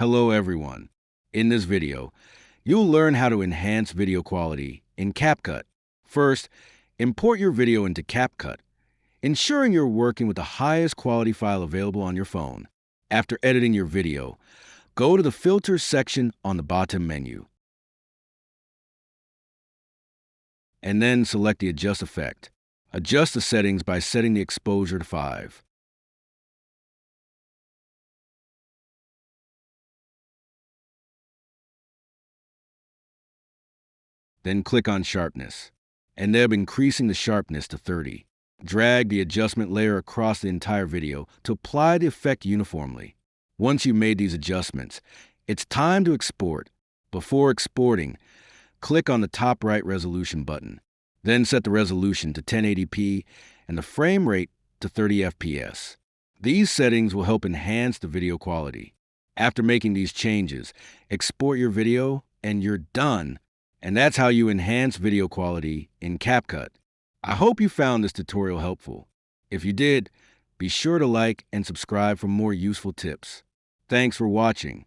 Hello everyone. In this video, you'll learn how to enhance video quality in CapCut. First, import your video into CapCut, ensuring you're working with the highest quality file available on your phone. After editing your video, go to the Filters section on the bottom menu, and then select the Adjust Effect. Adjust the settings by setting the exposure to 5. Then click on Sharpness, and then increasing the sharpness to 30. Drag the adjustment layer across the entire video to apply the effect uniformly. Once you've made these adjustments, it's time to export. Before exporting, click on the top right resolution button. Then set the resolution to 1080p and the frame rate to 30 FPS. These settings will help enhance the video quality. After making these changes, export your video and you're done. And that's how you enhance video quality in CapCut. I hope you found this tutorial helpful. If you did, be sure to like and subscribe for more useful tips. Thanks for watching.